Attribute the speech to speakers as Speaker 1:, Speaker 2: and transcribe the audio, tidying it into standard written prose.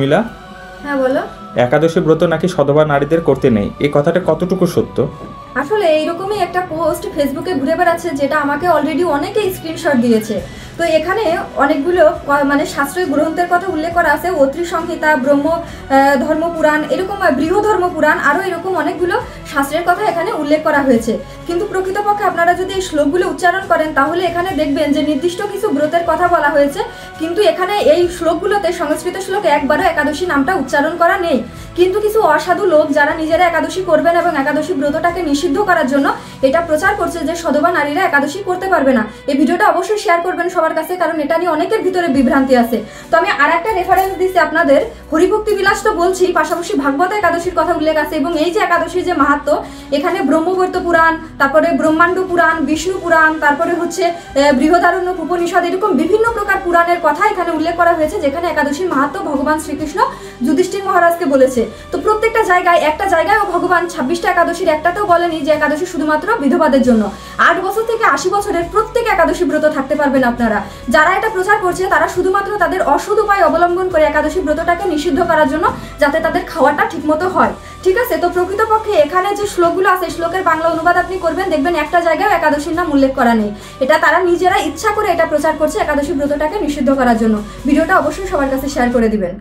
Speaker 1: উর্মিলা,
Speaker 2: হ্যাঁ বলো।
Speaker 1: একাদশী ব্রত নাকি সধবা নারীদের করতে নেই, এই কথাটা কতটুকু সত্য?
Speaker 2: আসলে এইরকমই একটা পোস্ট ফেসবুকে ঘুরে বেড়াচ্ছে, যেটা আমাকে অলরেডি অনেকে স্ক্রিনশট দিয়েছে। তো এখানে অনেকগুলো মানে শাস্ত্রীয় গ্রন্থের কথা উল্লেখ করা আছে, অত্রি সংহিতা, ব্রহ্ম ধর্মপুরাণ, এরকম বৃহধর্মপুরাণ, আরও এরকম অনেকগুলো শাস্ত্রের কথা এখানে উল্লেখ করা হয়েছে। কিন্তু প্রকৃতপক্ষে আপনারা যদি এই শ্লোকগুলো উচ্চারণ করেন তাহলে এখানে দেখবেন যে নির্দিষ্ট কিছু ব্রতের কথা বলা হয়েছে, কিন্তু এখানে এই শ্লোকগুলোতে সংস্কৃত শ্লোকে একবারও একাদশী নামটা উচ্চারণ করা নেই। কিন্তু কিছু অসাধু লোক যারা নিজেরা একাদশী করবেন এবং একাদশী ব্রতটাকে নিষিদ্ধ করার জন্য এটা প্রচার করছে যে সধবা নারীরা একাদশী করতে পারবে না। এই ভিডিওটা অবশ্যই শেয়ার করবেন সবার কাছে, কারণ এটা নিয়ে অনেকের ভিতরে বিভ্রান্তি আছে। তো আমি আর একটা রেফারেন্স দিচ্ছি আপনাদের, হরিভক্তি বিলাস তো বলছি, পাশাপাশি ভাগবত একাদশীর কথা উল্লেখ আছে। এবং এই যে একাদশীর যে মাহাত্ম্য, এখানে ব্রহ্মবৈর্ত পুরাণ, তারপরে ব্রহ্মাণ্ড পুরাণ, বিষ্ণু পুরাণ, তারপরে হচ্ছে বৃহদারণ্যক উপনিষদ, এরকম বিভিন্ন প্রকার পুরাণের কথা এখানে উল্লেখ করা হয়েছে, যেখানে একাদশীর মাহাত্ম্য ভগবান শ্রীকৃষ্ণ যুধিষ্ঠির মহারাজকে বলেছে। তো প্রত্যেকটা জায়গায়, একটা জায়গায়ও ভগবান 26টা একাদশীর একটাতেও বলেনি যে একাদশী শুধুমাত্র বিধবাদের জন্য। 8 বছর থেকে 80 বছরের প্রত্যেক একাদশী ব্রত থাকতে পারবেন আপনারা। যারা এটা প্রচার করছে তারা শুধুমাত্র তাদের অসৎ উপায় অবলম্বন করে একাদশী ব্রতটাকে নিষিদ্ধ করার জন্য, যাতে তাদের খাওয়াটা ঠিকমতো হয়। ঠিক আছে, তো প্রকৃতপক্ষে এখানে যে শ্লোকগুলো আছে, শ্লোকের বাংলা অনুবাদ আপনি করবেন, দেখবেন একটা জায়গায় একাদশীর নাম উল্লেখ করা নেই। এটা তারা নিজেরা ইচ্ছা করে এটা প্রচার করছে একাদশী ব্রতটাকে নিষিদ্ধ করার জন্য। ভিডিওটা অবশ্যই সবার কাছে শেয়ার করে দিবেন।